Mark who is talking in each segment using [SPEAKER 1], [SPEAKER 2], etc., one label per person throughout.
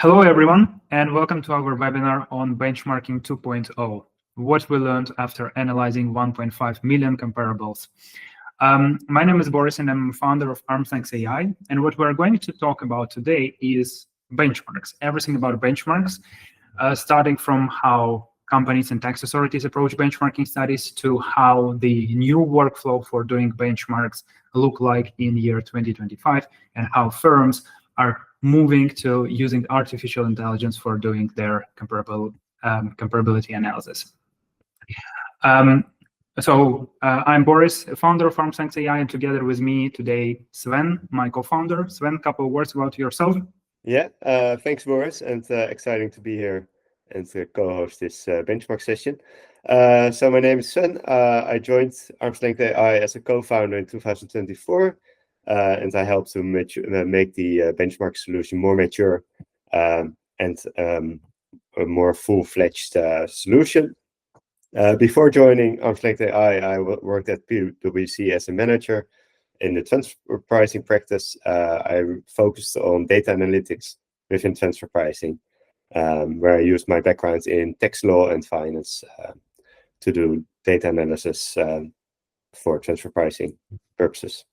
[SPEAKER 1] Hello, everyone, and welcome to our webinar on Benchmarking 2.0, what we learned after analyzing 1.5 million comparables. My name is Boris, and I'm founder of ArmsLength AI, and what we're going to talk about today is benchmarks, everything about benchmarks, starting from how companies and tax authorities approach benchmarking studies to how the new workflow for doing benchmarks look like in year 2025, and how firms are moving to using artificial intelligence for doing their comparability analysis. I'm Boris, founder of ArmsLength AI, and together with me today, Sven, my co-founder. Sven, a couple of words about yourself.
[SPEAKER 2] Yeah, thanks, Boris, and exciting to be here and to co-host this benchmark session. So my name is Sven. I joined ArmsLength AI as a co-founder in 2024. And I help to make the benchmark solution more mature and a more full-fledged solution. Before joining ArmsLength AI, I worked at PwC as a manager in the transfer pricing practice. I focused on data analytics within transfer pricing, where I used my background in tax law and finance to do data analysis for transfer pricing purposes.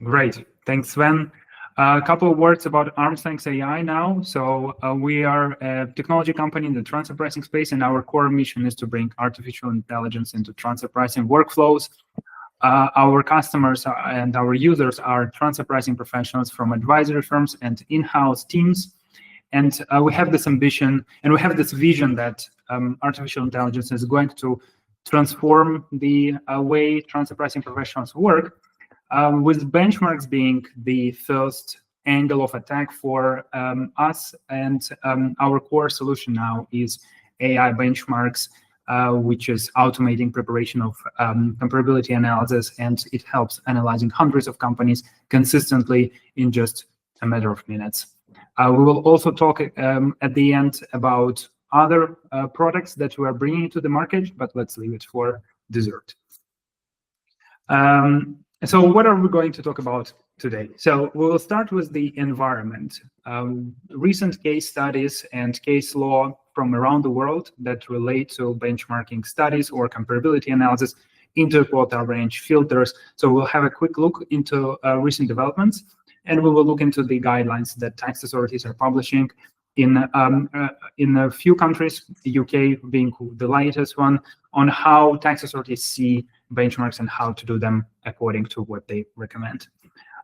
[SPEAKER 1] Great, thanks, Sven. A couple of words about ArmsLength AI now. So we are a technology company in the transfer pricing space, and our core mission is to bring artificial intelligence into transfer pricing workflows. Our customers and our users are transfer pricing professionals from advisory firms and in-house teams. And we have this ambition, and we have this vision that artificial intelligence is going to transform the way transfer pricing professionals work, with benchmarks being the first angle of attack for us. And our core solution now is AI benchmarks, which is automating preparation of comparability analysis, and it helps analyzing hundreds of companies consistently in just a matter of minutes. We will also talk at the end about other products that we are bringing to the market, but let's leave it for dessert. So what are we going to talk about today? So we will start with the environment. Recent case studies and case law from around the world that relate to benchmarking studies or comparability analysis, interquartile range filters. So we'll have a quick look into recent developments, and we will look into the guidelines that tax authorities are publishing in a few countries, the UK being the latest one, on how tax authorities see benchmarks and how to do them according to what they recommend.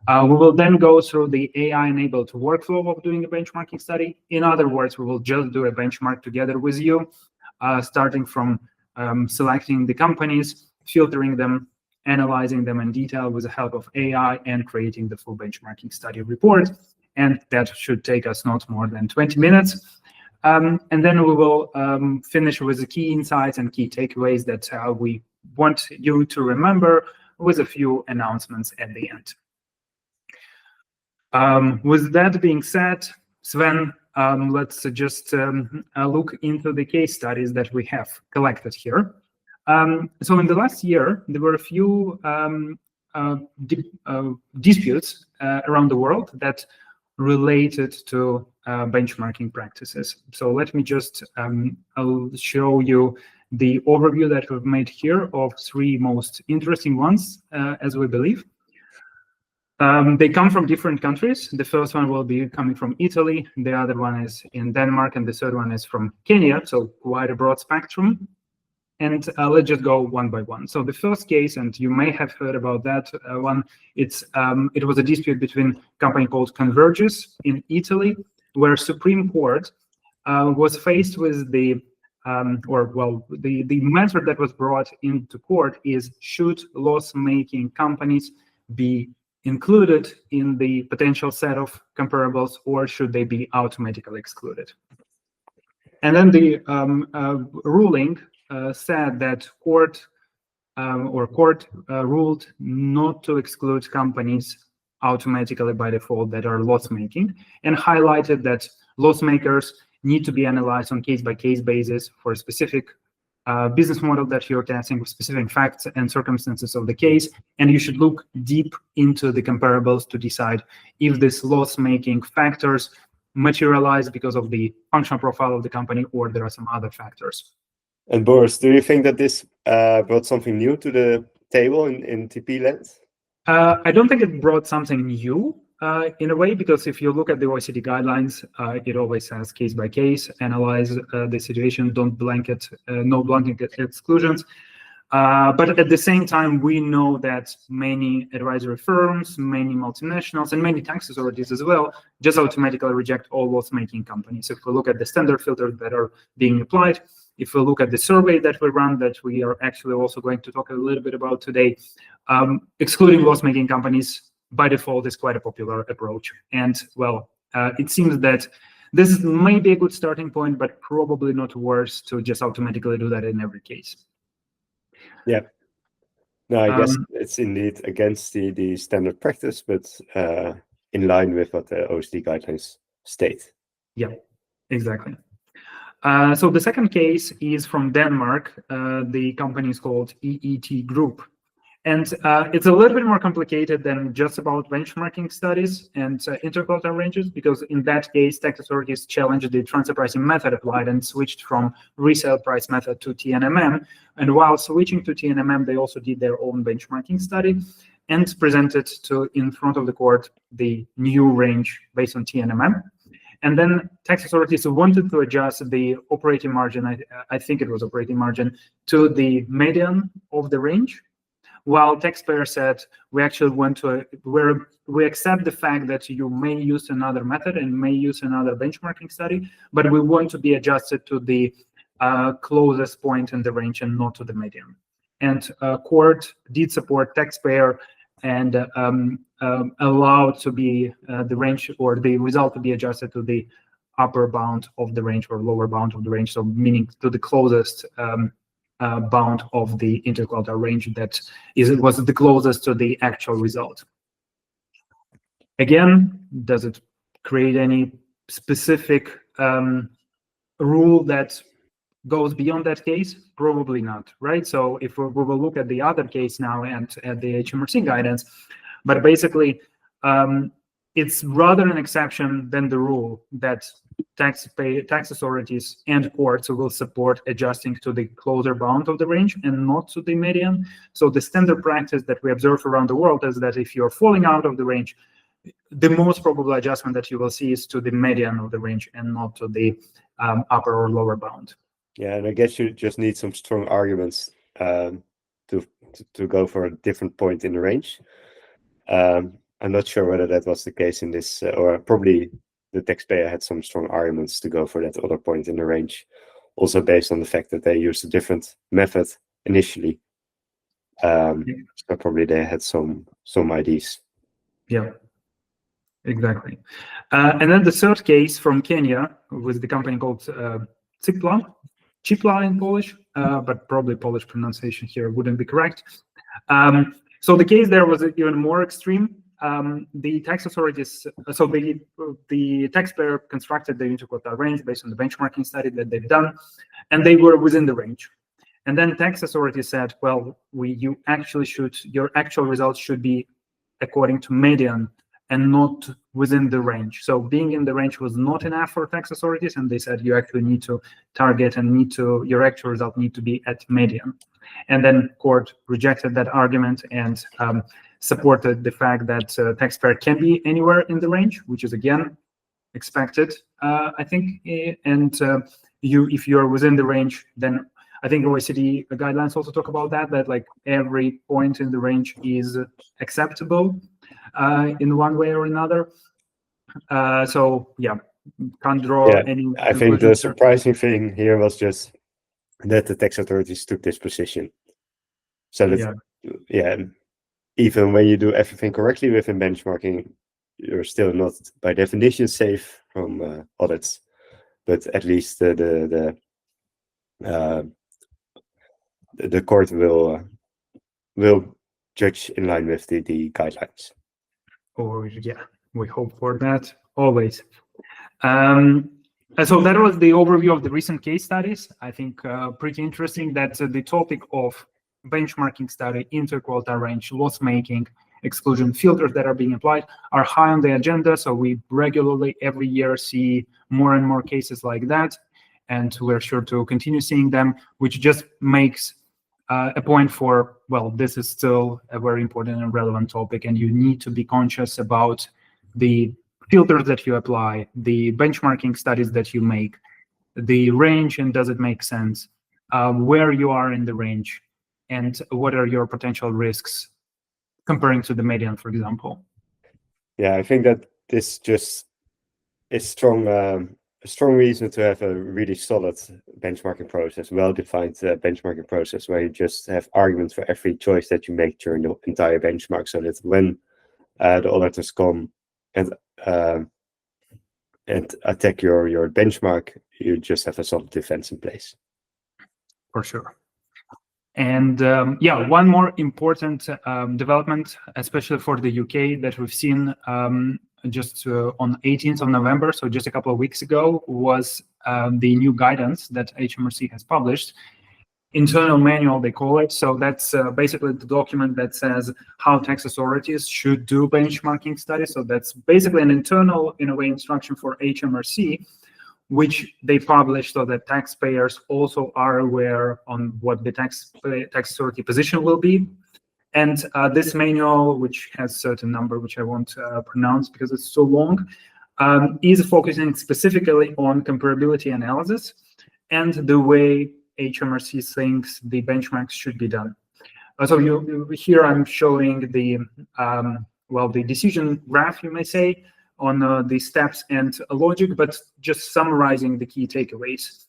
[SPEAKER 1] We will then go through the AI-enabled workflow of doing a benchmarking study. In other words, we will just do a benchmark together with you, starting from selecting the companies, filtering them, analyzing them in detail with the help of AI, and creating the full benchmarking study report. And that should take us not more than 20 minutes. And then we will finish with the key insights and key takeaways that we want you to remember, with a few announcements at the end. With that being said, Sven, let's just look into the case studies that we have collected here. So in the last year, there were a few disputes around the world that related to benchmarking practices. So let me just I'll show you the overview that we've made here of three most interesting ones, as we believe. They come from different countries. The first one will be coming from Italy, the other one is in Denmark, and the third one is from Kenya, so quite a broad spectrum. And let's just go one by one. So the first case, and you may have heard about that one, it was a dispute between a company called Convergys in Italy, where Supreme Court was faced with the matter that was brought into court is, should loss-making companies be included in the potential set of comparables, or should they be automatically excluded? And then the ruling said that court ruled not to exclude companies automatically by default that are loss-making, and highlighted that loss makers need to be analyzed on case-by-case basis for a specific business model that you're testing, with specific facts and circumstances of the case, and you should look deep into the comparables to decide if these loss-making factors materialize because of the functional profile of the company, or there are some other factors.
[SPEAKER 2] And Boris, do you think that this brought something new to the table in TP land?
[SPEAKER 1] I don't think it brought something new in a way, because if you look at the OECD guidelines, it always says case by case, analyze the situation, don't blanket, no blanket exclusions. But at the same time, we know that many advisory firms, many multinationals, and many tax authorities as well just automatically reject all loss-making companies. If we look at the standard filters that are being applied, if we look at the survey that we run, that we are actually also going to talk a little bit about today, excluding loss-making companies by default is quite a popular approach. And well, it seems that this may be a good starting point, but probably not worse to just automatically do that in every case.
[SPEAKER 2] Yeah. No, I guess it's indeed against the standard practice, but in line with what the OECD guidelines state.
[SPEAKER 1] Yeah, exactly. So the second case is from Denmark. The company is called EET Group. And it's a little bit more complicated than just about benchmarking studies and interquartile ranges, because in that case, tax authorities challenged the transfer pricing method applied and switched from resale price method to TNMM. And while switching to TNMM, they also did their own benchmarking study and presented in front of the court the new range based on TNMM. And then tax authorities wanted to adjust the operating margin, I think it was operating margin, to the median of the range. While taxpayer said, we actually we accept the fact that you may use another method and may use another benchmarking study, but we want to be adjusted to the closest point in the range and not to the median. And court did support taxpayer and allowed to be the range or the result to be adjusted to the upper bound of the range or lower bound of the range, so meaning to the closest bound of the interquartile range that was the closest to the actual result. Again, does it create any specific rule that goes beyond that case? Probably not, right? So if we will look at the other case now and at the HMRC guidance, but basically it's rather an exception than the rule that tax authorities and courts will support adjusting to the closer bound of the range and not to the median. So the standard practice that we observe around the world is that if you're falling out of the range, the most probable adjustment that you will see is to the median of the range and not to the upper or lower bound.
[SPEAKER 2] Yeah, and I guess you just need some strong arguments to go for a different point in the range. I'm not sure whether that was the case in this, or probably the taxpayer had some strong arguments to go for that other point in the range, also based on the fact that they used a different method initially. So probably they had some ideas.
[SPEAKER 1] Yeah, exactly. And then the third case from Kenya with the company called Chipla in Polish, but probably Polish pronunciation here wouldn't be correct. So the case there was even more extreme. The tax authorities, so the taxpayer constructed the interquartile range based on the benchmarking study that they've done, and they were within the range. And then tax authorities said, well, your actual results should be according to median and not within the range. So being in the range was not enough for tax authorities, and they said you actually need to target and your actual result need to be at median. And then court rejected that argument and supported the fact that taxpayer can be anywhere in the range, which is again expected, I think. And if you are within the range, then I think OECD guidelines also talk about that like every point in the range is acceptable in one way or another. So yeah, can't draw any.
[SPEAKER 2] I think the surprising thing here was just that the tax authorities took this position. So that even when you do everything correctly within benchmarking, you're still not by definition safe from audits. But at least the court will judge in line with the guidelines.
[SPEAKER 1] Or we hope for that always. So that was the overview of the recent case studies. I think pretty interesting that the topic of benchmarking study, interquartile range, loss making, exclusion filters that are being applied are high on the agenda. So we regularly every year see more and more cases like that. And we're sure to continue seeing them, which just makes a point for, well, this is still a very important and relevant topic, and you need to be conscious about the filters that you apply, the benchmarking studies that you make, the range, and does it make sense, where you are in the range, and what are your potential risks comparing to the median, for example.
[SPEAKER 2] Yeah, I think that this just is a strong reason to have a really solid benchmarking process, well-defined benchmarking process, where you just have arguments for every choice that you make during the entire benchmark, so that when the auditors come and attack your benchmark, you just have a solid defense in place.
[SPEAKER 1] For sure. And yeah, one more important development, especially for the UK, that we've seen just on 18th of November, so just a couple of weeks ago, was the new guidance that HMRC has published. Internal manual, they call it. So that's basically the document that says how tax authorities should do benchmarking studies. So that's basically an internal, in a way, instruction for HMRC, which they publish so that taxpayers also are aware on what the tax authority position will be. And this manual, which has a certain number, which I won't pronounce because it's so long, is focusing specifically on comparability analysis and the way HMRC thinks the benchmarks should be done. So here I'm showing the well, the decision graph, you may say, on the steps and logic, but just summarizing the key takeaways.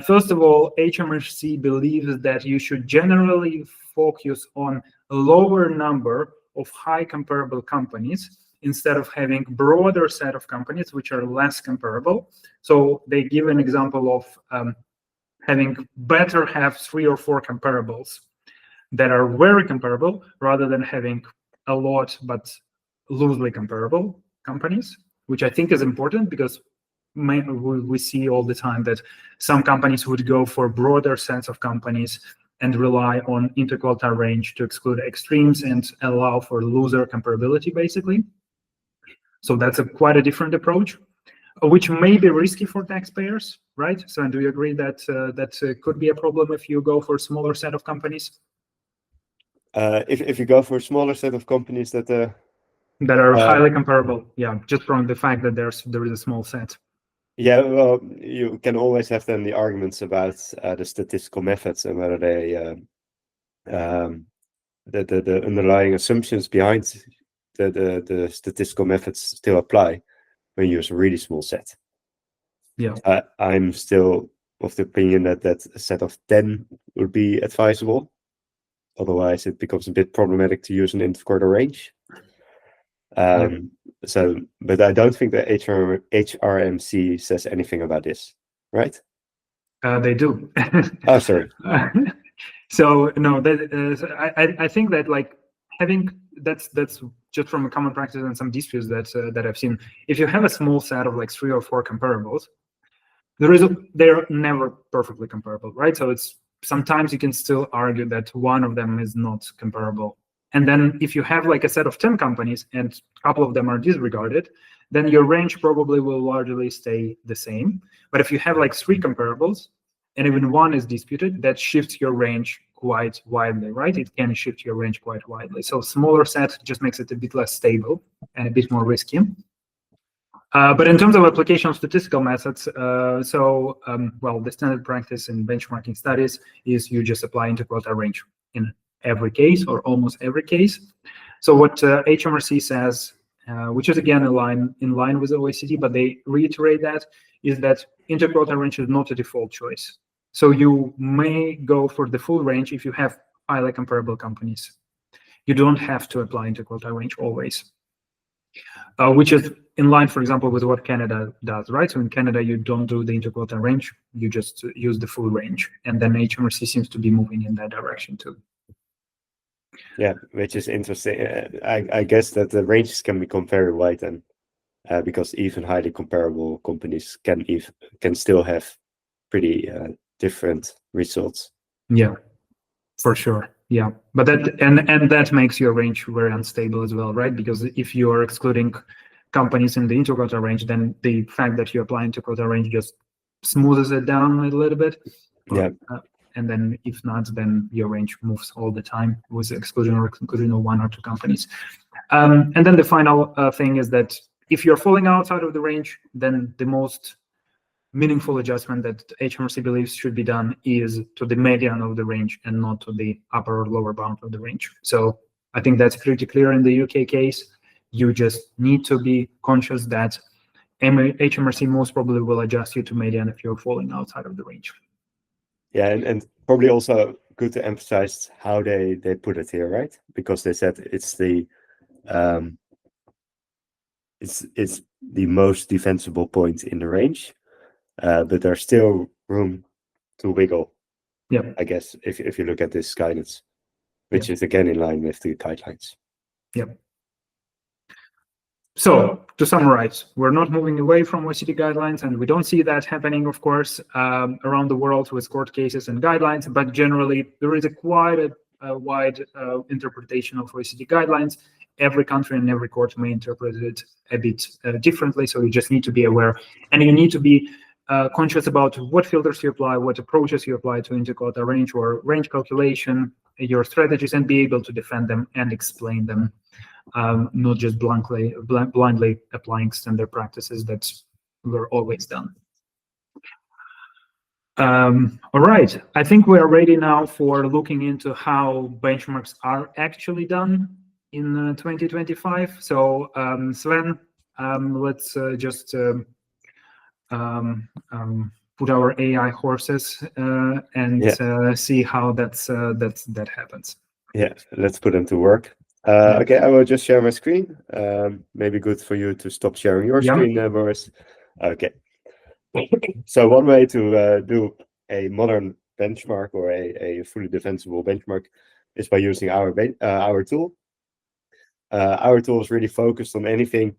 [SPEAKER 1] First of all, HMRC believes that you should generally focus on a lower number of high comparable companies instead of having broader set of companies which are less comparable. So they give an example of having better have 3 or 4 comparables that are very comparable rather than having a lot but loosely comparable companies, which I think is important because we see all the time that some companies would go for broader sets of companies and rely on interquartile range to exclude extremes and allow for looser comparability, basically. So that's quite a different approach, which may be risky for taxpayers, right? So do you agree that that could be a problem if you go for a smaller set of companies?
[SPEAKER 2] If you go for a smaller set of companies that
[SPEAKER 1] are highly comparable, yeah, just from the fact that there is a small set.
[SPEAKER 2] Yeah, well, you can always have then the arguments about the statistical methods and whether they the underlying assumptions behind the statistical methods still apply when you use a really small set.
[SPEAKER 1] Yeah,
[SPEAKER 2] I'm still of the opinion that a set of 10 would be advisable. Otherwise, it becomes a bit problematic to use an interquartile range. So, but I don't think that HRMC says anything about this, right?
[SPEAKER 1] They do.
[SPEAKER 2] Oh, sorry.
[SPEAKER 1] So no, I think that like having that's just from a common practice and some disputes that I've seen. If you have a small set of like 3 or 4 comparables, they're never perfectly comparable, right? So it's sometimes you can still argue that one of them is not comparable. And then if you have like a set of 10 companies and a couple of them are disregarded, then your range probably will largely stay the same. But if you have like 3 comparables and even one is disputed, that shifts your range quite widely, right? It can shift your range quite widely. So smaller set just makes it a bit less stable and a bit more risky. But in terms of application of statistical methods, well, the standard practice in benchmarking studies is you just apply interquartile range in every case or almost every case. So what HMRC says, which is again in line with OECD, but they reiterate that, is that interquartile range is not a default choice. So you may go for the full range if you have highly comparable companies. You don't have to apply interquartile range always, which is in line, for example, with what Canada does, right? So in Canada, you don't do the interquartile range, you just use the full range. And then HMRC seems to be moving in that direction too.
[SPEAKER 2] Yeah, which is interesting. I guess that the ranges can become very wide then, because even highly comparable companies can still have pretty different results.
[SPEAKER 1] Yeah, for sure. Yeah, but that makes your range very unstable as well, right? Because if you are excluding companies in the interquartile range, then the fact that you apply interquartile range just smooths it down a little bit.
[SPEAKER 2] Yeah.
[SPEAKER 1] And then if not, then your range moves all the time with exclusion or inclusion of one or two companies. And then the final thing is that if you're falling outside of the range, then the most meaningful adjustment that HMRC believes should be done is to the median of the range and not to the upper or lower bound of the range. So I think that's pretty clear in the UK case. You just need to be conscious that HMRC most probably will adjust you to median if you're falling outside of the range.
[SPEAKER 2] Yeah, and probably also good to emphasize how they put it here, right? Because they said it's the it's the most defensible point in the range, but there's still room to wiggle.
[SPEAKER 1] Yeah,
[SPEAKER 2] I guess if you look at this guidance, which is again in line with the guidelines.
[SPEAKER 1] Yep. So to summarize, we're not moving away from OECD guidelines, and we don't see that happening, of course, around the world with court cases and guidelines. But generally, there is a quite a wide interpretation of OECD guidelines. Every country and every court may interpret it a bit differently. So you just need to be aware, and you need to be conscious about what filters you apply, what approaches you apply to interquartile range or range calculation, your strategies, and be able to defend them and explain them. Not just blindly applying standard practices that were always done. All right, I think we are ready now for looking into how benchmarks are actually done in 2025. So Sven, let's just put our AI horses and see how that happens.
[SPEAKER 2] Yeah, let's put them to work. Okay, I will just share my screen. Maybe good for you to stop sharing your screen, Boris. Okay. So one way to do a modern benchmark or a fully defensible benchmark is by using our tool. Our tool is really focused on anything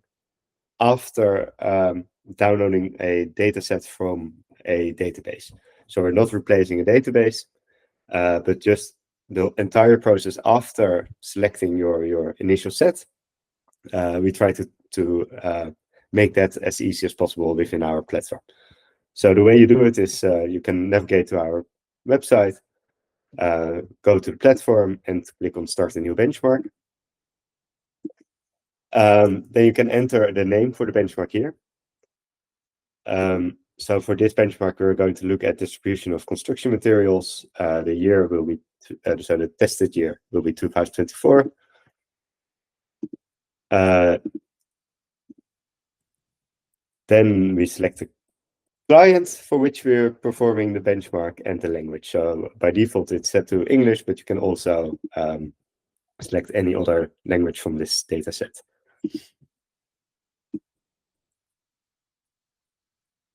[SPEAKER 2] after downloading a data set from a database. So we're not replacing a database, but just the entire process after selecting your initial set. We try to make that as easy as possible within our platform. So the way you do it is you can navigate to our website, go to the platform and click on Start a New Benchmark. Then you can enter the name for the benchmark here. So for this benchmark, we're going to look at distribution of construction materials. The year will be, so the tested year will be 2024. Then we select the client for which we're performing the benchmark and the language. So by default, it's set to English, but you can also select any other language from this data set.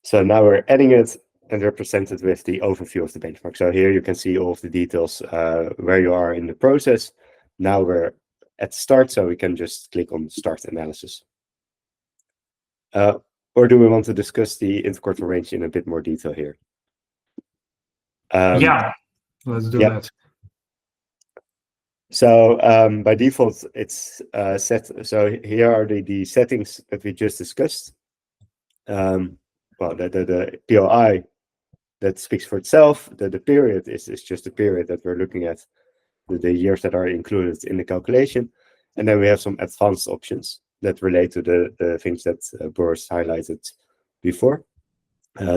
[SPEAKER 2] So now we're adding it and we're presented with the overview of the benchmark. So here you can see all of the details where you are in the process. Now we're at start, so we can just click on Start Analysis. Or do we want to discuss the interquartile range in a bit more detail here?
[SPEAKER 1] Yeah, let's do that.
[SPEAKER 2] So by default, it's set. So here are the settings that we just discussed. Well, the POI that speaks for itself. The period is just the period that we're looking at, the years that are included in the calculation. And then we have some advanced options that relate to the things that Boris highlighted before.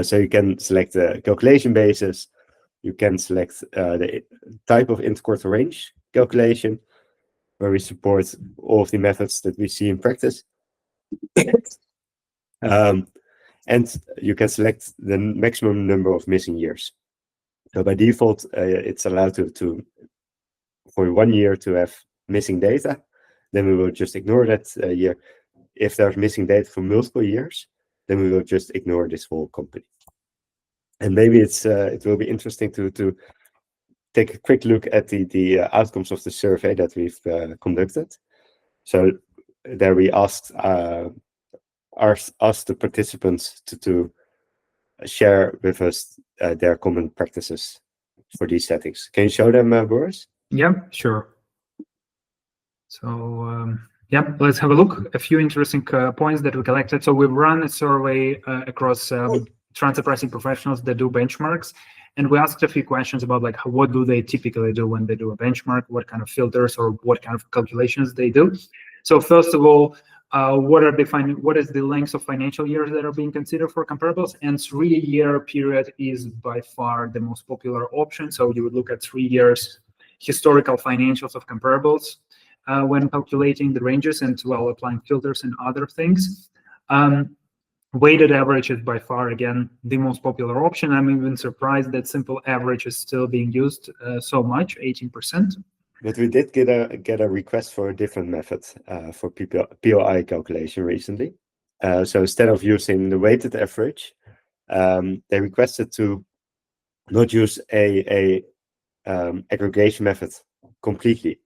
[SPEAKER 2] So you can select the calculation basis. You can select the type of interquartile range calculation, where we support all of the methods that we see in practice. And you can select the maximum number of missing years. So by default, it's allowed to for 1 year to have missing data. Then we will just ignore that year. If there's missing data for multiple years, then we will just ignore this whole company. And maybe it will be interesting to take a quick look at the outcomes of the survey that we've conducted. So there we asked the participants to share with us their common practices for these settings. Can you show them, Boris?
[SPEAKER 1] Yeah, sure. So yeah, let's have a look. A few interesting points that we collected. So we've run a survey across transfer pricing professionals that do benchmarks, and we asked a few questions about like what do they typically do when they do a benchmark, what kind of filters or what kind of calculations they do. So first of all, what is the length of financial years that are being considered for comparables? And 3-year period is by far the most popular option. So you would look at 3 years historical financials of comparables when calculating the ranges and well applying filters and other things. Weighted average is by far, again, the most popular option. I'm even surprised that simple average is still being used so much, 18%.
[SPEAKER 2] But we did get a request for a different method for POI calculation recently. So instead of using the weighted average, they requested to not use a aggregation method completely.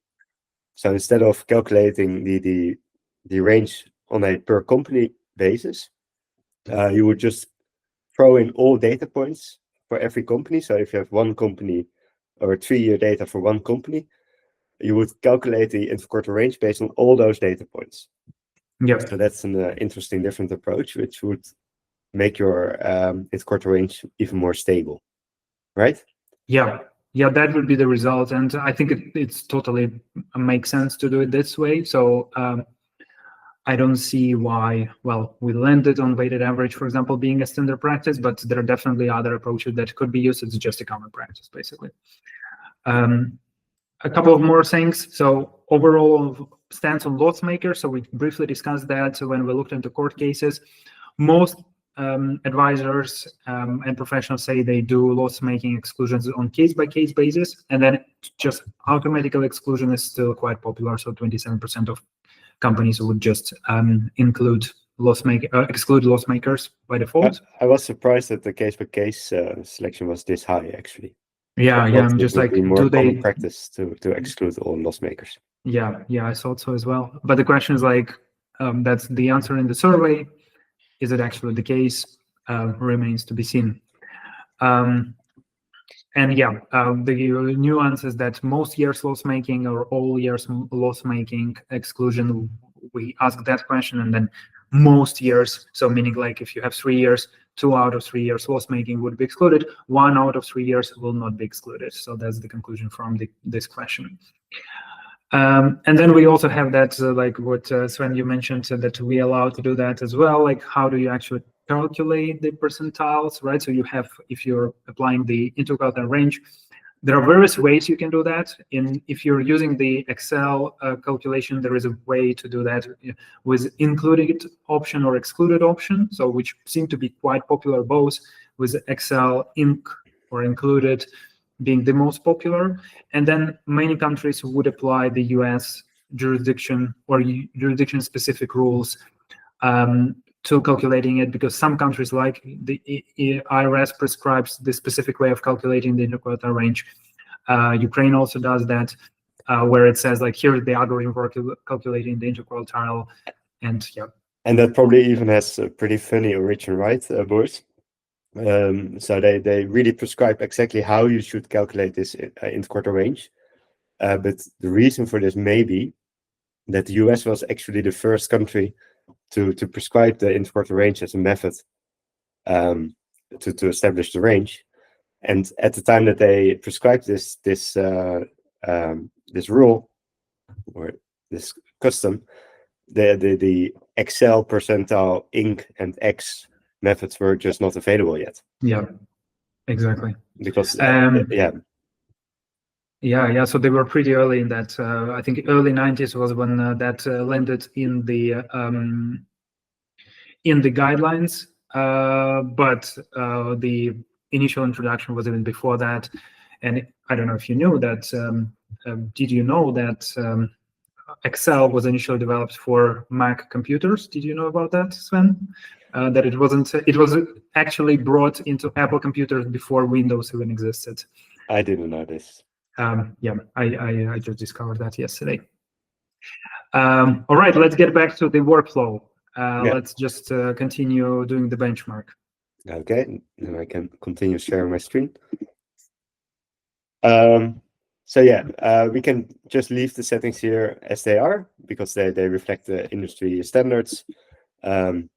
[SPEAKER 2] So instead of calculating the range on a per company basis, you would just throw in all data points for every company. So if you have one company or 3-year data for one company, you would calculate the interquarter range based on all those data points.
[SPEAKER 1] Yeah.
[SPEAKER 2] So that's an interesting different approach, which would make your interquarter range even more stable, right?
[SPEAKER 1] Yeah, that would be the result, and I think it's totally makes sense to do it this way. So I don't see why. Well, we landed on weighted average, for example, being a standard practice, but there are definitely other approaches that could be used. It's just a common practice, basically. A couple of more things. So overall stance on loss makers. So we briefly discussed that when we looked into court cases. Most advisors and professionals say they do loss-making exclusions on case-by-case basis, and then just automatical exclusion is still quite popular. So 27% of companies would just exclude loss makers by default.
[SPEAKER 2] I was surprised that the case-by-case selection was this high, actually.
[SPEAKER 1] Yeah, I'm just like,
[SPEAKER 2] do they practice to exclude all loss makers?
[SPEAKER 1] Yeah, I thought so as well. But the question is like, that's the answer in the survey. Is it actually the case? Remains to be seen. And yeah, the nuance is that most years loss making or all years loss making exclusion, we ask that question, and then most years, so meaning like if you have 3 years, 2 out of 3 years loss making would be excluded, 1 out of 3 years will not be excluded. So that's the conclusion from this question. And then we also have that, like what Sven, you mentioned, that we allow to do that as well. Like, how do you actually calculate the percentiles, right? So you have, if you're applying the interquartile range, there are various ways you can do that. If you're using the Excel calculation, there is a way to do that with included option or excluded option, so which seem to be quite popular, both with Excel Inc. or included being the most popular. And then many countries would apply the US jurisdiction or jurisdiction-specific rules to calculating it, because some countries, like the IRS, prescribes the specific way of calculating the interquartile range. Ukraine also does that, where it says like, here's the algorithm for calculating the interquartile, and yeah.
[SPEAKER 2] And that probably even has a pretty funny origin, right, Boris? So they really prescribe exactly how you should calculate this interquartile range. But the reason for this may be that the US was actually the first country to prescribe the interquartile range as a method to establish the range. And at the time that they prescribed this rule or this custom, the Excel percentile, Inc. and X methods were just not available yet.
[SPEAKER 1] Yeah, exactly.
[SPEAKER 2] Because
[SPEAKER 1] so they were pretty early in that. I think early 90s was when that landed in the guidelines, but the initial introduction was even before that. And I don't know if you knew that. Did you know that Excel was initially developed for Mac computers? Did you know about that, Sven? That it wasn't. It was actually brought into Apple computers before Windows even existed.
[SPEAKER 2] I didn't know this.
[SPEAKER 1] I just discovered that yesterday. All right, let's get back to the workflow. Let's just continue doing the benchmark.
[SPEAKER 2] Okay, then I can continue sharing my screen. So yeah, we can just leave the settings here as they are because they reflect the industry standards. But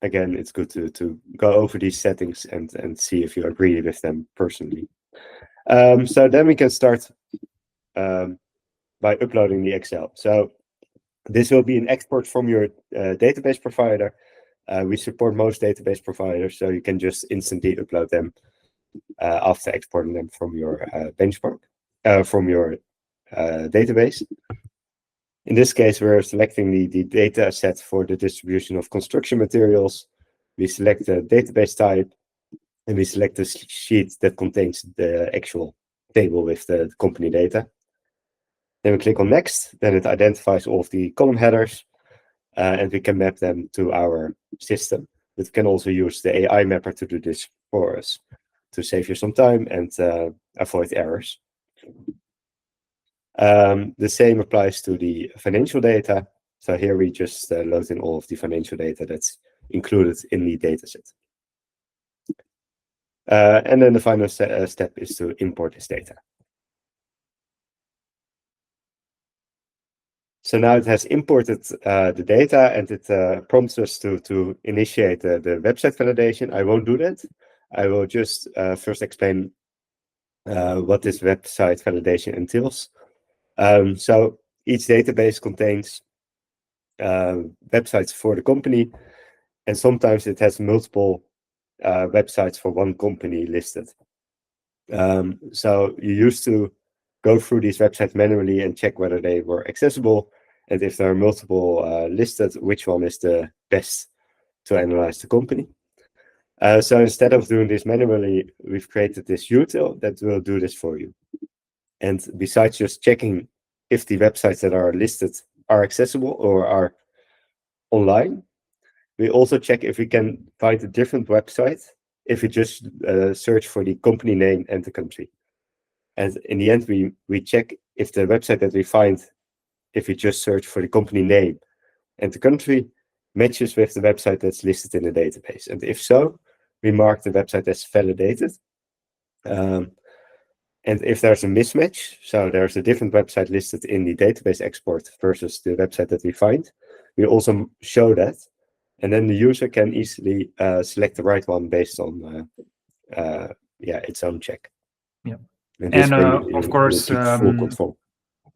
[SPEAKER 2] again, it's good to go over these settings and see if you agree with them personally. So then we can start by uploading the Excel. So this will be an export from your database provider. We support most database providers, so you can just instantly upload them after exporting them from your benchmark, from your database. In this case, we're selecting the data set for the distribution of construction materials. We select the database type, and we select the sheet that contains the actual table with the company data. Then we click on Next. Then it identifies all of the column headers, and we can map them to our system. But we can also use the AI mapper to do this for us to save you some time and avoid errors. The same applies to the financial data. So here we just load in all of the financial data that's included in the dataset. And then the final step is to import this data. So now it has imported the data, and it prompts us to initiate the website validation. I won't do that. I will just first explain what this website validation entails. So each database contains websites for the company, and sometimes it has multiple websites for one company listed. So you used to go through these websites manually and check whether they were accessible, and if there are multiple listed, which one is the best to analyze the company. So instead of doing this manually, we've created this util that will do this for you. And besides just checking if the websites that are listed are accessible or are online, we also check if we can find a different website if we just search for the company name and the country. And in the end, we check if the website that we find, if we just search for the company name and the country, matches with the website that's listed in the database. And if so, we mark the website as validated. And if there's a mismatch, so there's a different website listed in the database export versus the website that we find, we also show that. And then the user can easily select the right one based on its own check.
[SPEAKER 1] Yeah.
[SPEAKER 2] And
[SPEAKER 1] of course,
[SPEAKER 2] full control.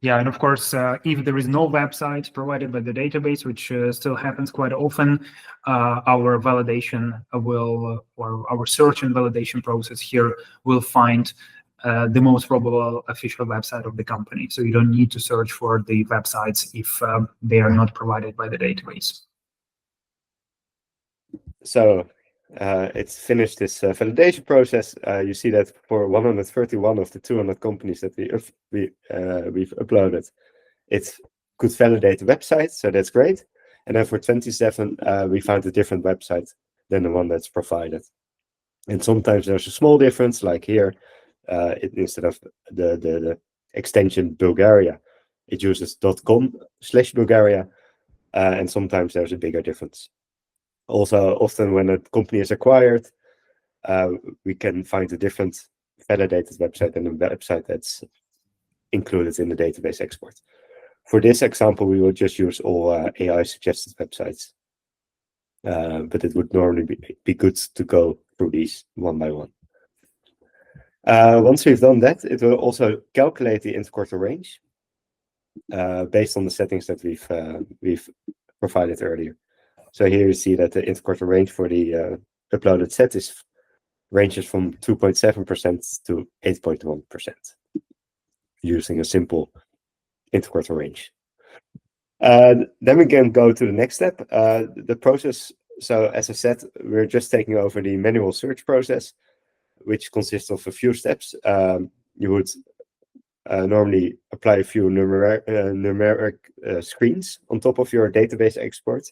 [SPEAKER 1] Yeah, and of course, if there is no website provided by the database, which still happens quite often, our validation will, or our search and validation process here will find the most probable official website of the company. So you don't need to search for the websites if they are not provided by the database.
[SPEAKER 2] So it's finished this validation process. You see that for 131 of the 200 companies that we've uploaded, it could validate the website, so that's great. And then for 27, we found a different website than the one that's provided. And sometimes there's a small difference, like here, instead of the extension Bulgaria, it uses .com/Bulgaria, and sometimes there's a bigger difference. Also, often when a company is acquired, we can find a different validated website than a website that's included in the database export. For this example, we will just use all AI suggested websites, but it would normally be good to go through these one by one. Once we've done that, it will also calculate the interquarter range based on the settings that we've provided earlier. So here you see that the interquarter range for the uploaded set ranges from 2.7% to 8.1%, using a simple interquarter range. Then we can go to the next step, the process. So as I said, we're just taking over the manual search process, which consists of a few steps. You would normally apply a few numeric screens on top of your database export,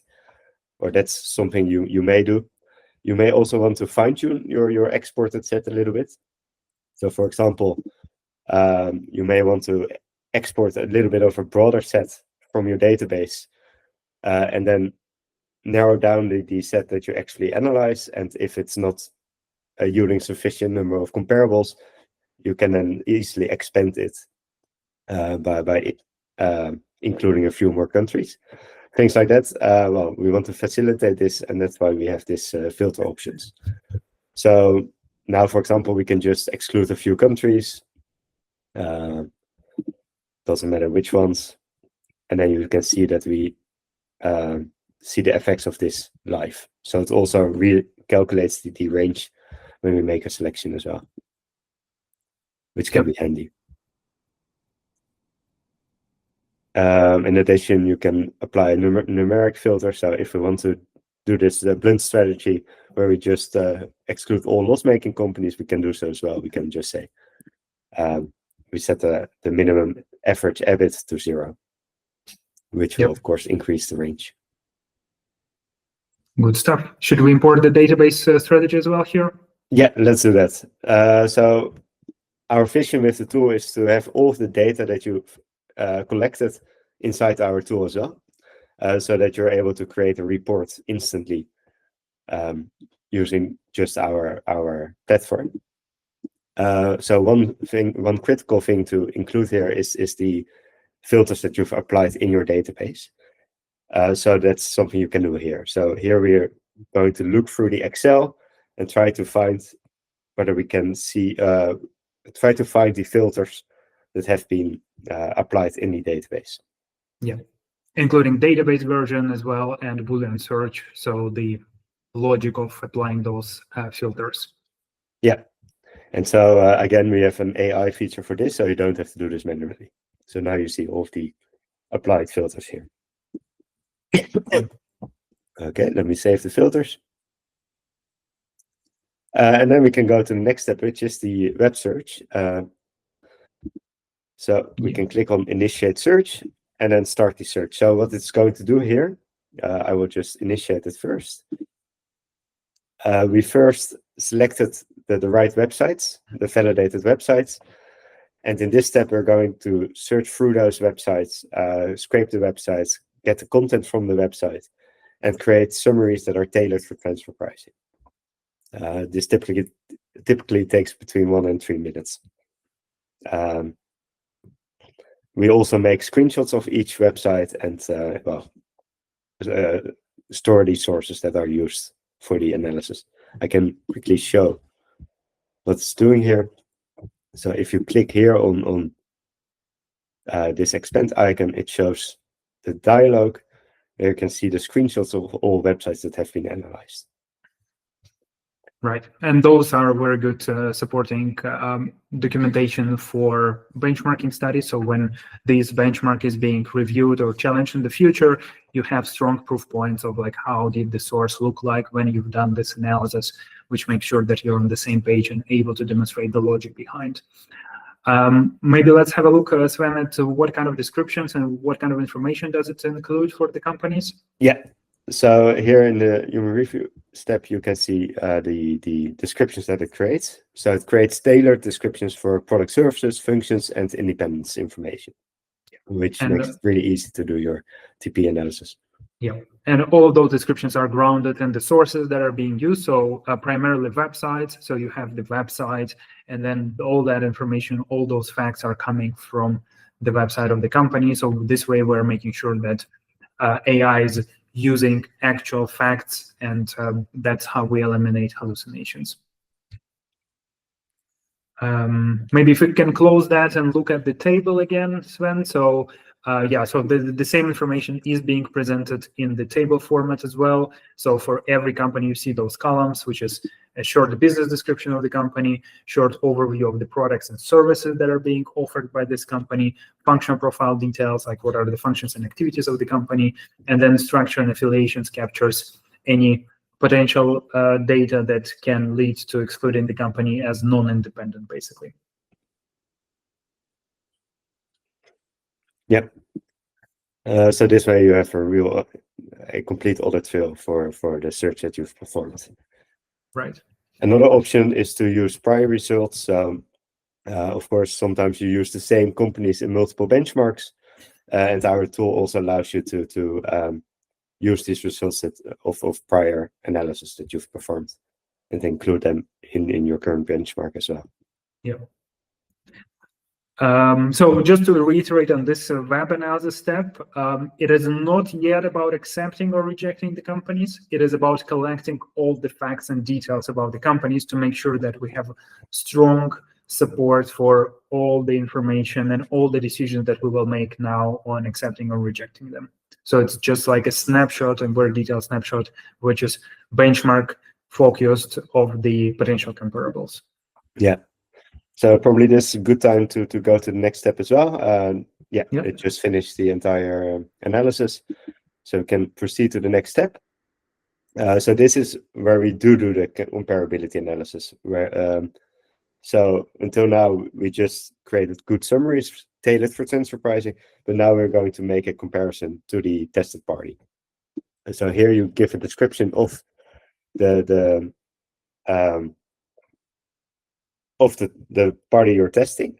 [SPEAKER 2] or that's something you may do. You may also want to fine-tune your exported set a little bit. So for example, you may want to export a little bit of a broader set from your database, and then narrow down the set that you actually analyze. And if it's not yielding sufficient number of comparables, you can then easily expand it by including a few more countries. Things like that. Well, we want to facilitate this, and that's why we have this filter options. So now, for example, we can just exclude a few countries. Doesn't matter which ones. And then you can see that we see the effects of this live. So it also recalculates the range when we make a selection as well, which can be handy. In addition, you can apply a numeric filter. So if we want to do this blunt strategy where we just exclude all loss-making companies, we can do so as well. We can just say we set the minimum average EBIT to 0, which will of course increase the range.
[SPEAKER 1] Good stuff. Should we import the database strategy as well here?
[SPEAKER 2] Yeah, let's do that. So our vision with the tool is to have all of the data that you've collected inside our tool as well, so that you're able to create a report instantly using just our platform. So one critical thing to include here is the filters that you've applied in your database. So that's something you can do here. So here we're going to look through the Excel and try to find whether we can see, try to find the filters that have been applied in the database.
[SPEAKER 1] Yeah, including database version as well and Boolean search. So the logic of applying those filters. Yeah.
[SPEAKER 2] And so again, we have an AI feature for this, so you don't have to do this manually. So now you see all of the applied filters here. Okay, let me save the filters. And then we can go to the next step, which is the web search. So we can click on Initiate Search and then start the search. So what it's going to do here, I will just initiate it first. We first selected the right websites, the validated websites. And in this step, we're going to search through those websites, scrape the websites, get the content from the website, and create summaries that are tailored for transfer pricing. This typically takes between 1 and 3 minutes. We also make screenshots of each website and store these sources that are used for the analysis. I can quickly show what it's doing here. So if you click here on this expand icon, it shows the dialog. There you can see the screenshots of all websites that have been analyzed.
[SPEAKER 1] Right, and those are very good supporting documentation for benchmarking studies. So when this benchmark is being reviewed or challenged in the future, you have strong proof points of like how did the source look like when you've done this analysis, which makes sure that you're on the same page and able to demonstrate the logic behind. Maybe let's have a look, Sven, at what kind of descriptions and what kind of information does it include for the companies?
[SPEAKER 2] Yeah. So here in the human review step, you can see the descriptions that it creates. So it creates tailored descriptions for product services, functions, and independence information, which makes it really easy to do your TP analysis.
[SPEAKER 1] Yeah, and all of those descriptions are grounded in the sources that are being used. So primarily websites. So you have the website, and then all that information, all those facts are coming from the website of the company. So this way, we're making sure that AI is using actual facts, and that's how we eliminate hallucinations. Maybe if we can close that and look at the table again, Sven. So yeah, so the same information is being presented in the table format as well. So for every company, you see those columns, which is a short business description of the company, short overview of the products and services that are being offered by this company, function profile details, like what are the functions and activities of the company, and then structure and affiliations captures any potential data that can lead to excluding the company as non-independent, basically.
[SPEAKER 2] Yep. So this way you have a complete audit trail for the search that you've performed.
[SPEAKER 1] Right.
[SPEAKER 2] Another option is to use prior results. Of course, sometimes you use the same companies in multiple benchmarks, and our tool also allows you to use these results of prior analysis that you've performed and include them in your current benchmark as well.
[SPEAKER 1] Yeah. So just to reiterate on this web analysis step, it is not yet about accepting or rejecting the companies. It is about collecting all the facts and details about the companies to make sure that we have strong support for all the information and all the decisions that we will make now on accepting or rejecting them. So it's just like a snapshot, a very detailed snapshot, which is benchmark focused of the potential comparables.
[SPEAKER 2] Yeah. So probably this is a good time to go to the next step as well. Yeah,
[SPEAKER 1] Yep.
[SPEAKER 2] it just finished the entire analysis. So we can proceed to the next step. So this is where we do the comparability analysis. So until now, we just created good summaries tailored for transfer pricing, but now we're going to make a comparison to the tested party. And so here you give a description of the party you're testing.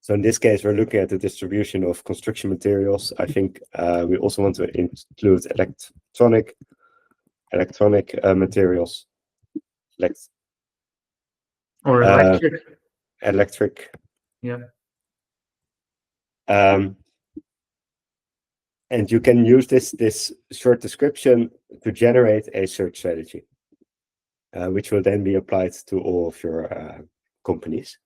[SPEAKER 2] So in this case, we're looking at the distribution of construction materials. I think we also want to include electronic materials,
[SPEAKER 1] Or electric.
[SPEAKER 2] Electric.
[SPEAKER 1] Yeah.
[SPEAKER 2] And you can use this short description to generate a search strategy, which will then be applied to all of your companies.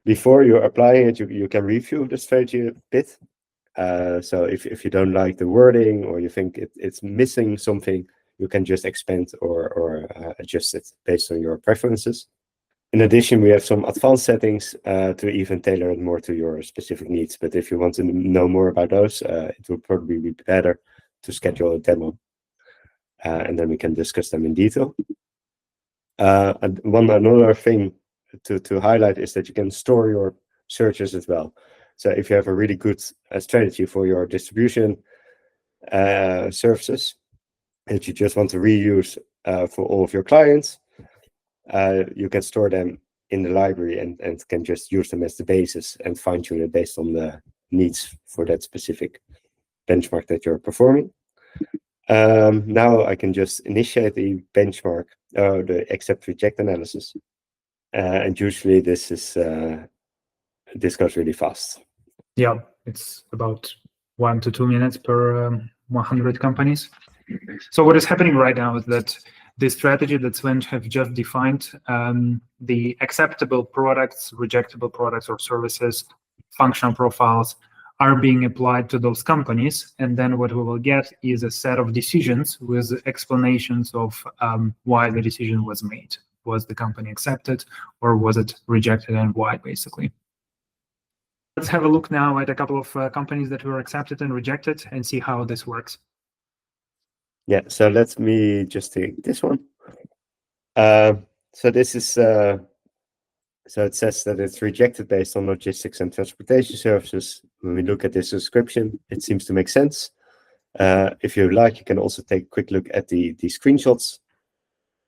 [SPEAKER 2] Before you're applying it, you can review the strategy a bit. So if you don't like the wording or you think it's missing something, you can just expand or adjust it based on your preferences. In addition, we have some advanced settings to even tailor it more to your specific needs. But if you want to know more about those, it will probably be better to schedule a demo. And then we can discuss them in detail. And another thing to highlight is that you can store your searches as well. So if you have a really good strategy for your distribution services that you just want to reuse for all of your clients, you can store them in the library and can just use them as the basis and fine-tune it based on the needs for that specific benchmark that you're performing. Now I can just initiate the benchmark, the accept-reject analysis. And usually this goes really fast.
[SPEAKER 1] Yeah, it's about 1 to 2 minutes per 100 companies. So what is happening right now is that the strategy that Sven have just defined, the acceptable products, rejectable products or services, functional profiles are being applied to those companies. And then what we will get is a set of decisions with explanations of why the decision was made. Was the company accepted or was it rejected and why, basically? Let's have a look now at a couple of companies that were accepted and rejected and see how this works.
[SPEAKER 2] Yeah, so let me just take this one. So this is, so it says that it's rejected based on logistics and transportation services. When we look at this description, it seems to make sense. If you like, you can also take a quick look at the screenshots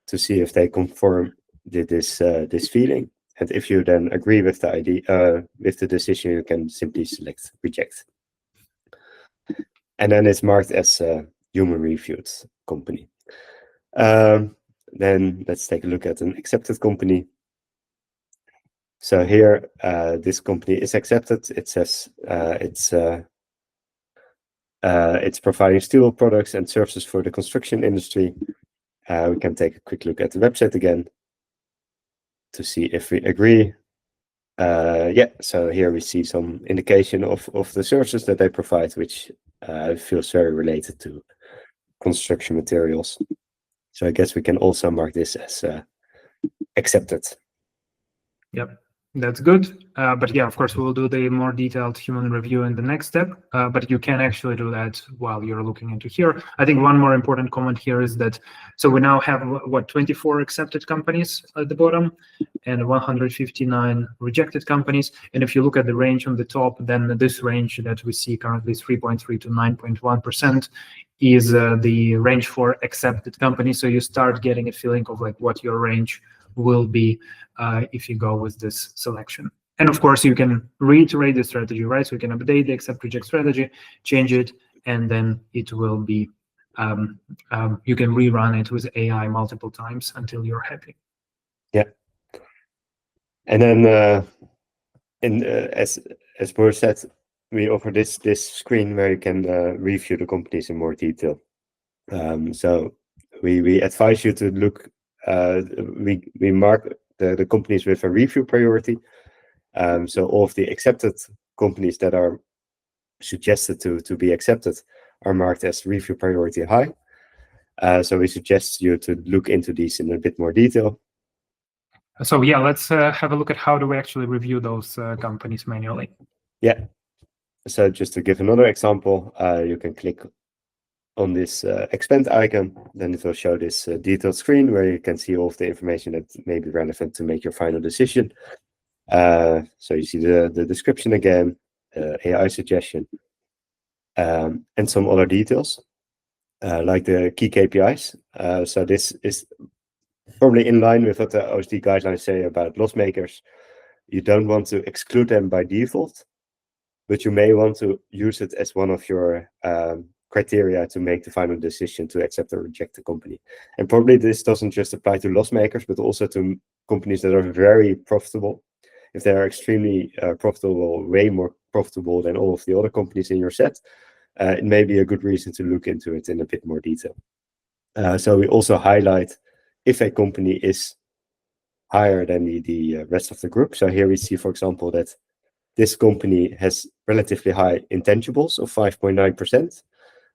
[SPEAKER 2] to see if they conform to this feeling. And if you then agree with the idea, with the decision, you can simply select reject. And then it's marked as human reviewed company. Then let's take a look at an accepted company. So here, this company is accepted. It says it's providing steel products and services for the construction industry. We can take a quick look at the website again to see if we agree. Yeah, so here we see some indication of the services that they provide, which feels very related to construction materials. So I guess we can also mark this as accepted.
[SPEAKER 1] Yep, that's good. But yeah, of course, we'll do the more detailed human review in the next step. But you can actually do that while you're looking into here. I think one more important comment here is that, so we now have, 24 accepted companies at the bottom and 159 rejected companies. And if you look at the range on the top, then this range that we see currently 3.3 to 9.1% is the range for accepted companies. So you start getting a feeling of like what your range will be if you go with this selection. And of course, you can reiterate the strategy, right? So you can update the accept reject strategy, change it, and then it will be, you can rerun it with AI multiple times until you're happy.
[SPEAKER 2] Yeah. And then as Boris said, we offer this screen where you can review the companies in more detail. So we advise you to look. We mark the companies with a review priority. So all of the accepted companies that are suggested to be accepted are marked as review priority high. So we suggest you to look into these in a bit more detail.
[SPEAKER 1] So yeah, let's have a look at how do we actually review those companies manually.
[SPEAKER 2] Yeah. So just to give another example, you can click on this expand icon, then it will show this detailed screen where you can see all of the information that may be relevant to make your final decision. So you see the description again, AI suggestion, and some other details, like the key KPIs. So this is probably in line with what the OSD guidelines say about loss makers. You don't want to exclude them by default, but you may want to use it as one of your criteria to make the final decision to accept or reject the company. And probably this doesn't just apply to loss makers, but also to companies that are very profitable. If they are extremely profitable, way more profitable than all of the other companies in your set, it may be a good reason to look into it in a bit more detail. So we also highlight if a company is higher than the rest of the group. So here we see, for example, that this company has relatively high intangibles of 5.9%,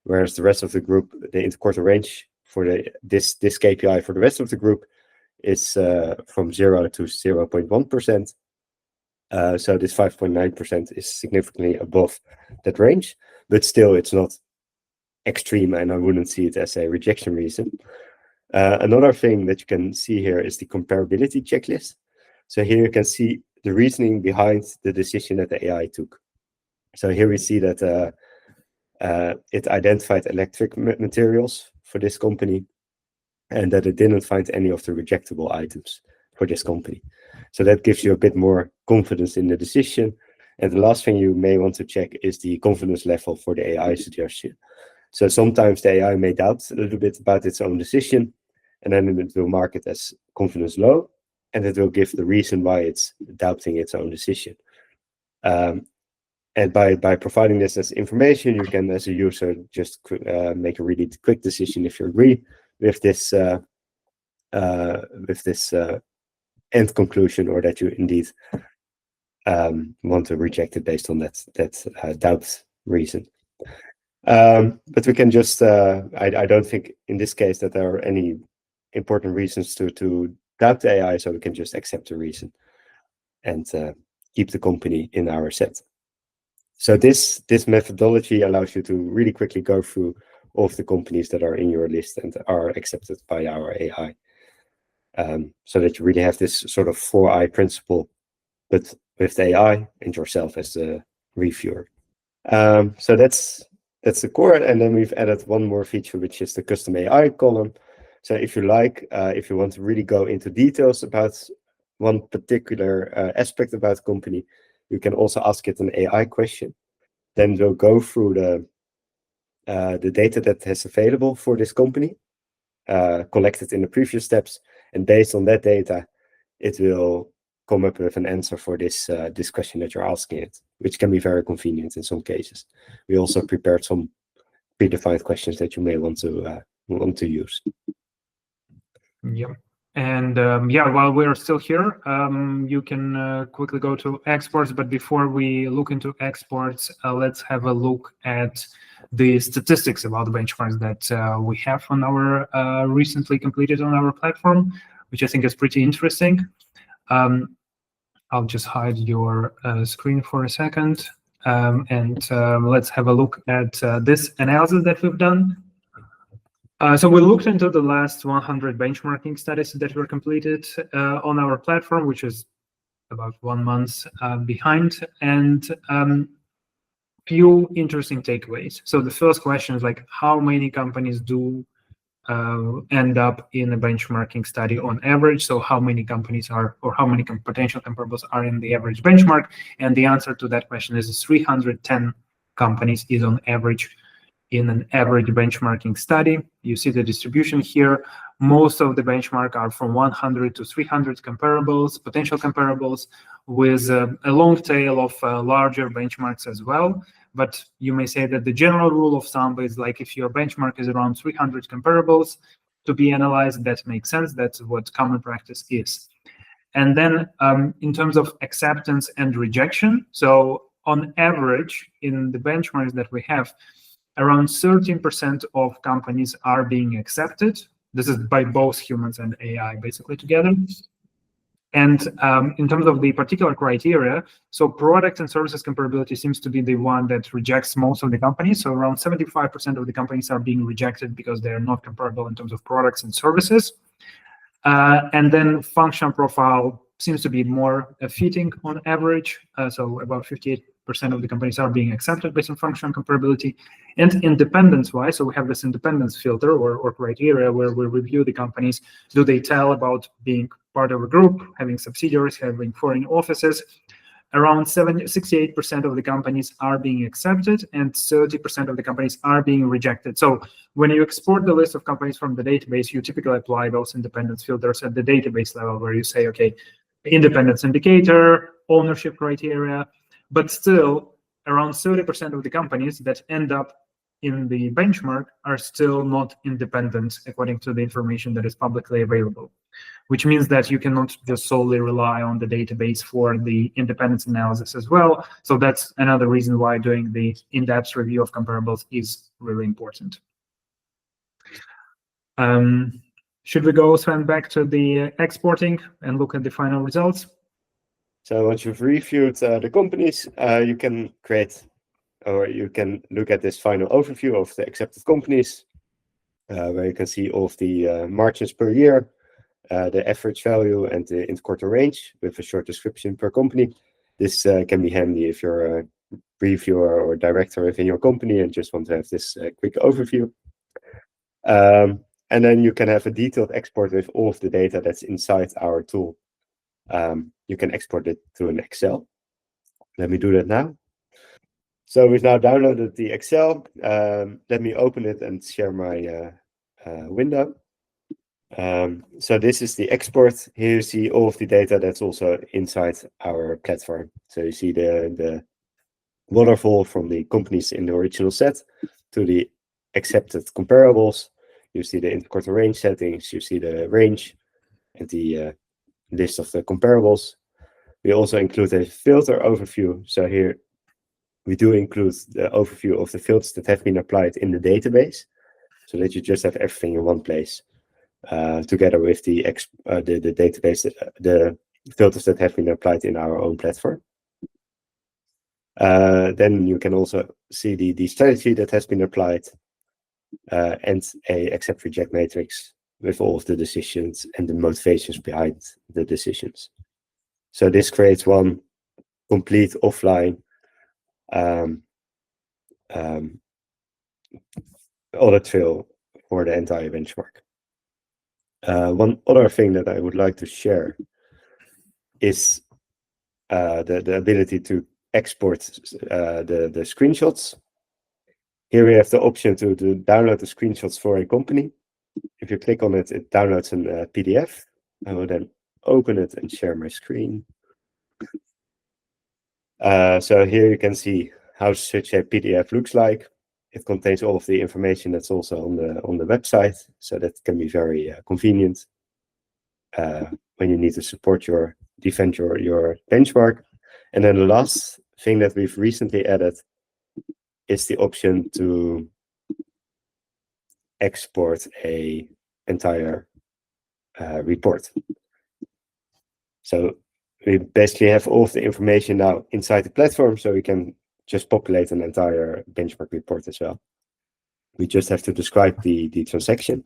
[SPEAKER 2] whereas the rest of the group, the interquarter range for this KPI for the rest of the group is from 0 to 0.1%. So this 5.9% is significantly above that range, but still it's not extreme, and I wouldn't see it as a rejection reason. Another thing that you can see here is the comparability checklist. So here you can see the reasoning behind the decision that the AI took. So here we see that it identified electric materials for this company, and that it didn't find any of the rejectable items for this company. So that gives you a bit more confidence in the decision. And the last thing you may want to check is the confidence level for the AI suggestion. So sometimes the AI may doubt a little bit about its own decision, and then it will mark it as confidence low, and it will give the reason why it's doubting its own decision. And by providing this as information, you can, as a user, just make a really quick decision if you agree with this end conclusion, or that you indeed want to reject it based on that doubt reason. But we can just, I don't think in this case that there are any important reasons to doubt the AI, so we can just accept the reason and keep the company in our set. So this methodology allows you to really quickly go through all of the companies that are in your list and are accepted by our AI, so that you really have this sort of 4i principle, but with the AI and yourself as the reviewer. So that's the core, and then we've added one more feature, which is the custom AI column. So if you like, if you want to really go into details about one particular aspect about the company, you can also ask it an AI question. Then we'll go through the data that is available for this company, collected in the previous steps, and based on that data, it will come up with an answer for this question that you're asking it, which can be very convenient in some cases. We also prepared some predefined questions that you may want to use.
[SPEAKER 1] Yeah. And yeah, while we're still here, you can quickly go to exports. But before we look into exports, let's have a look at the statistics about the benchmarks that we have on our recently completed on our platform, which I think is pretty interesting. I'll just hide your screen for a second, and let's have a look at this analysis that we've done. So we looked into the last 100 benchmarking studies that were completed on our platform, which is about 1 month behind, and few interesting takeaways. So the first question is like, how many companies do end up in a benchmarking study on average? So how many companies are, or how many potential comparables are in the average benchmark? And the answer to that question is 310 companies is on average in an average benchmarking study. You see the distribution here. Most of the benchmark are from 100 to 300 comparables, potential comparables, with a long tail of larger benchmarks as well. But you may say that the general rule of thumb is like if your benchmark is around 300 comparables to be analyzed, that makes sense. That's what common practice is. And then in terms of acceptance and rejection, so on average, in the benchmarks that we have, around 13% of companies are being accepted. This is by both humans and AI basically together. And in terms of the particular criteria, so product and services comparability seems to be the one that rejects most of the companies. So around 75% of the companies are being rejected because they are not comparable in terms of products and services. And then functional profile seems to be more fitting on average. So about 58% of the companies are being accepted based on functional comparability. And independence-wise, so we have this independence filter or criteria where we review the companies. Do they tell about being part of a group, having subsidiaries, having foreign offices? Around 68% of the companies are being accepted and 30% of the companies are being rejected. So when you export the list of companies from the database, you typically apply those independence filters at the database level where you say, okay, independence indicator, ownership criteria, but still around 30% of the companies that end up in the benchmark are still not independent according to the information that is publicly available, which means that you cannot just solely rely on the database for the independence analysis as well. So that's another reason why doing the in-depth review of comparables is really important. Should we go, Sven, back to the exporting and look at the final results?
[SPEAKER 2] So once you've reviewed the companies, you can create, or you can look at this final overview of the accepted companies, where you can see all of the margins per year, the average value and the interquarter range with a short description per company. This can be handy if you're a reviewer or director within your company and just want to have this quick overview. And then you can have a detailed export with all of the data that's inside our tool. You can export it to an Excel. Let me do that now. So we've now downloaded the Excel. Let me open it and share my window. So this is the export. Here you see all of the data that's also inside our platform. So you see the waterfall from the companies in the original set to the accepted comparables. You see the interquarter range settings. You see the range and the list of the comparables. We also include a filter overview. So here we do include the overview of the filters that have been applied in the database, so that you just have everything in one place, together with the database, the filters that have been applied in our own platform. Then you can also see the strategy that has been applied, and a accept reject matrix with all of the decisions and the motivations behind the decisions. So this creates one complete offline audit trail for the entire benchmark. One other thing that I would like to share is the ability to export the screenshots. Here we have the option to download the screenshots for a company. If you click on it, it downloads a PDF. I will then open it and share my screen. So here you can see how such a PDF looks like. It contains all of the information that's also on the website, so that can be very convenient when you need to defend your benchmark. And then the last thing that we've recently added is the option to export a entire report. So we basically have all of the information now inside the platform, so we can just populate an entire benchmark report as well. We just have to describe the transaction.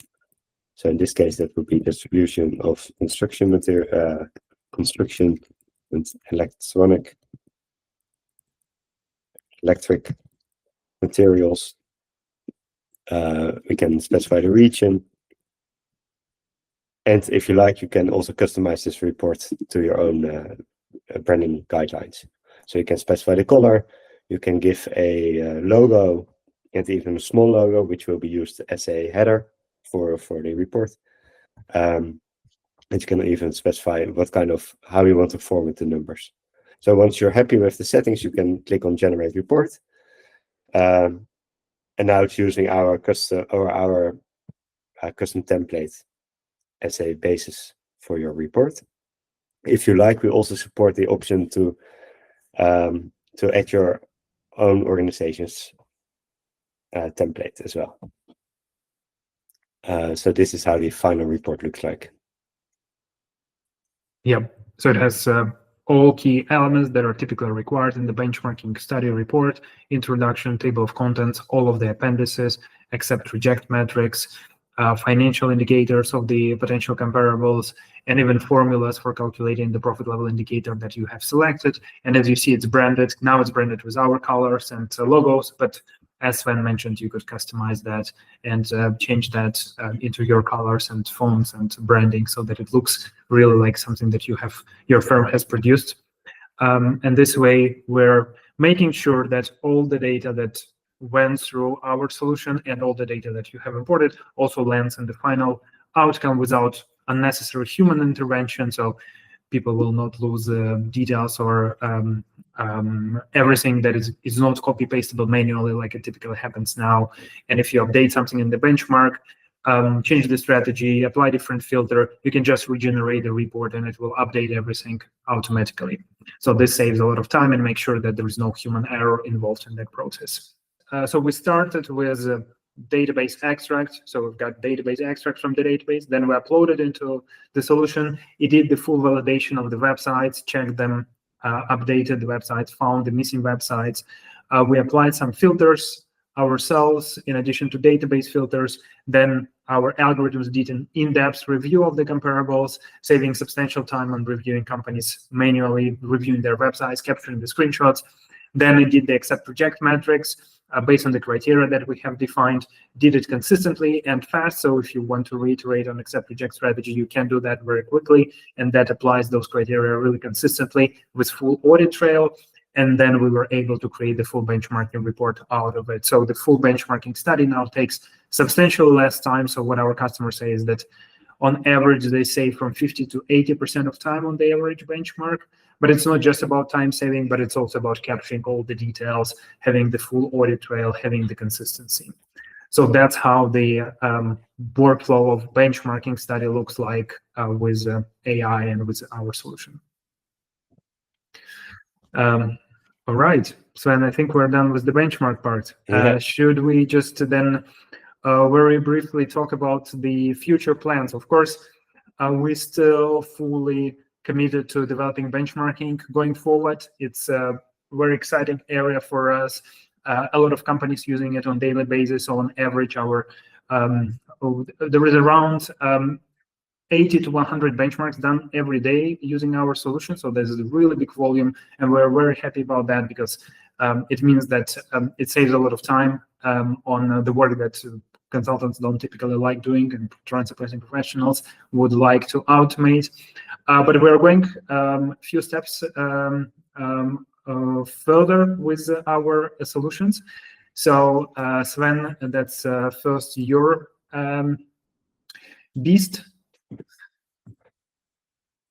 [SPEAKER 2] So in this case, that would be distribution of construction material, construction and electric materials. We can specify the region. And if you like, you can also customize this report to your own branding guidelines. So you can specify the color, you can give a logo and even a small logo, which will be used as a header for the report. And you can even specify how you want to format the numbers. So once you're happy with the settings, you can click on Generate Report. And now it's using our custom template as a basis for your report. If you like, we also support the option to add your own organization's template as well. So this is how the final report looks like.
[SPEAKER 1] Yep. So it has all key elements that are typically required in the benchmarking study report: introduction, table of contents, all of the appendices, accept, reject metrics, financial indicators of the potential comparables, and even formulas for calculating the profit level indicator that you have selected. And as you see, it's branded. Now it's branded with our colors and logos, but as Sven mentioned, you could customize that and change that into your colors and fonts and branding so that it looks really like something that your firm has produced. And this way, we're making sure that all the data that went through our solution and all the data that you have imported also lands in the final outcome without unnecessary human intervention. So people will not lose details or everything that is not copy pastable manually like it typically happens now. And if you update something in the benchmark, change the strategy, apply different filter, you can just regenerate the report and it will update everything automatically. So this saves a lot of time and makes sure that there is no human error involved in that process. So we started with database extract. So we've got database extract from the database. Then we uploaded into the solution. It did the full validation of the websites, checked them, updated the websites, found the missing websites. We applied some filters ourselves in addition to database filters. Then our algorithms did an in-depth review of the comparables, saving substantial time on reviewing companies manually, reviewing their websites, capturing the screenshots. Then it did the accept reject metrics based on the criteria that we have defined, did it consistently and fast. So if you want to reiterate on accept reject strategy, you can do that very quickly. And that applies those criteria really consistently with full audit trail. And then we were able to create the full benchmarking report out of it. So the full benchmarking study now takes substantially less time. So what our customers say is that on average, they save from 50 to 80% of time on the average benchmark. But it's not just about time saving, but it's also about capturing all the details, having the full audit trail, having the consistency. So that's how the workflow of benchmarking study looks like with AI and with our solution. All right, Sven, I think we're done with the benchmark part.
[SPEAKER 2] Yeah.
[SPEAKER 1] Should we just then very briefly talk about the future plans? Of course, we're still fully committed to developing benchmarking going forward. It's a very exciting area for us. A lot of companies using it on a daily basis. On average, there is around 80 to 100 benchmarks done every day using our solution. So there's a really big volume, and we're very happy about that because it means that it saves a lot of time on the work that consultants don't typically like doing and transfer pricing professionals would like to automate. But we're going a few steps further with our solutions. So Sven, that's first your beast.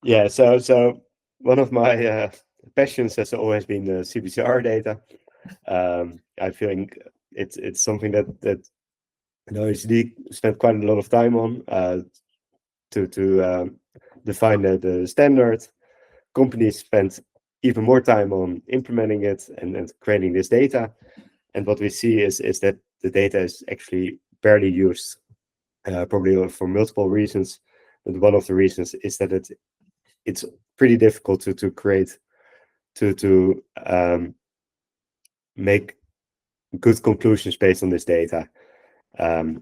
[SPEAKER 2] Yeah, so one of my passions has always been the CBCR data. I think it's something that OECD spent quite a lot of time on to define the standard. Companies spent even more time on implementing it and creating this data. And what we see is that the data is actually barely used, probably for multiple reasons. But one of the reasons is that it's pretty difficult to create, to make good conclusions based on this data.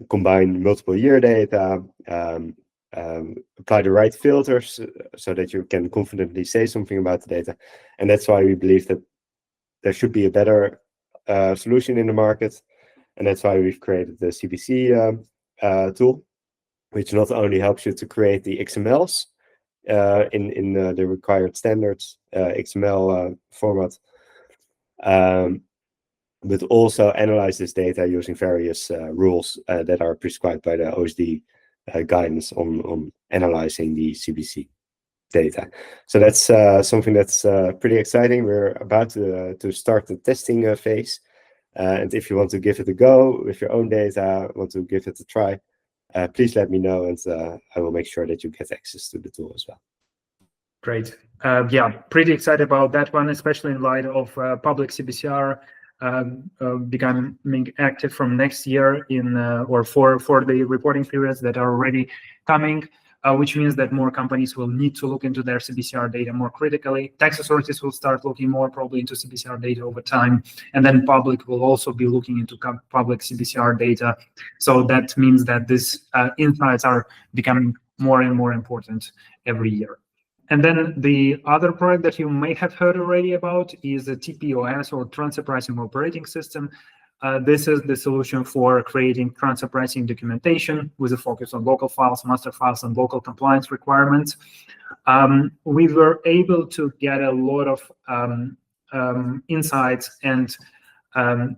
[SPEAKER 2] Combine multiple year data, apply the right filters so that you can confidently say something about the data. And that's why we believe that there should be a better solution in the market. And that's why we've created the CBC tool, which not only helps you to create the XMLs in the required standards XML format, but also analyze this data using various rules that are prescribed by the OSD guidance on analyzing the CBC data. So that's something that's pretty exciting. We're about to start the testing phase. And if you want to give it a go with your own data, want to give it a try, please let me know, and I will make sure that you get access to the tool as well.
[SPEAKER 1] Great. Yeah, pretty excited about that one, especially in light of public CBCR becoming active from next year in or for the reporting periods that are already coming, which means that more companies will need to look into their CBCR data more critically. Tax authorities will start looking more probably into CBCR data over time, and then public will also be looking into public CBCR data. So that means that these insights are becoming more and more important every year. And then the other product that you may have heard already about is the TPOS, or Transfer Pricing Operating System. This is the solution for creating transfer pricing documentation with a focus on local files, master files, and local compliance requirements. We were able to get a lot of insights and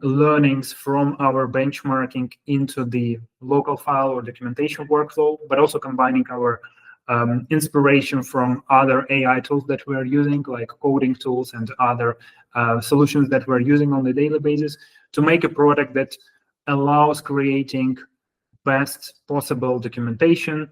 [SPEAKER 1] learnings from our benchmarking into the local file or documentation workflow, but also combining our inspiration from other AI tools that we're using, like coding tools and other solutions that we're using on a daily basis, to make a product that allows creating best possible documentation,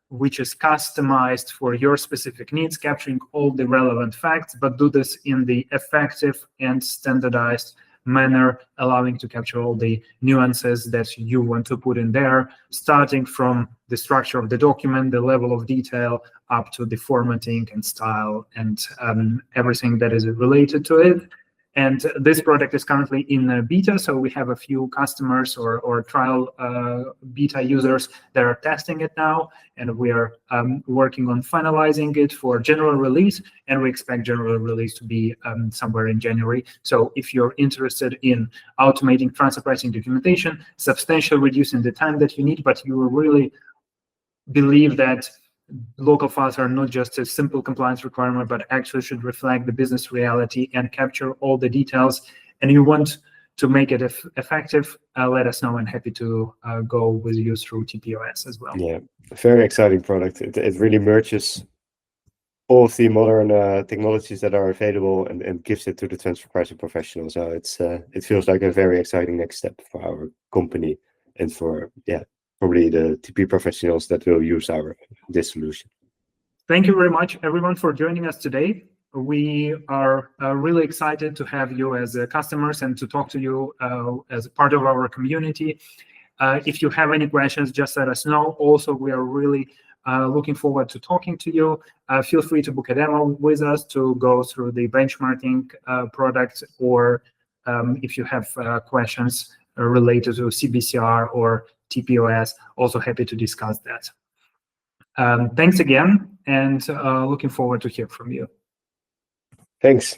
[SPEAKER 1] which is customized for your specific needs, capturing all the relevant facts, but do this in the effective and standardized manner, allowing to capture all the nuances that you want to put in there, starting from the structure of the document, the level of detail, up to the formatting and style and everything that is related to it. And this product is currently in beta, so we have a few customers or trial beta users that are testing it now, and we are working on finalizing it for general release, and we expect general release to be somewhere in January. So if you're interested in automating transfer pricing documentation, substantially reducing the time that you need, but you really believe that local files are not just a simple compliance requirement, but actually should reflect the business reality and capture all the details, and you want to make it effective, let us know, and happy to go with you through TPOS as well.
[SPEAKER 2] Yeah, very exciting product. It really merges all of the modern technologies that are available and gives it to the transfer pricing professional. So it feels like a very exciting next step for our company and for probably the TP professionals that will use this solution.
[SPEAKER 1] Thank you very much, everyone, for joining us today. We are really excited to have you as customers and to talk to you as a part of our community. If you have any questions, just let us know. Also, we are really looking forward to talking to you. Feel free to book a demo with us to go through the benchmarking product, or if you have questions related to CBCR or TPOS, also happy to discuss that. Thanks again, and looking forward to hear from you.
[SPEAKER 2] Thanks.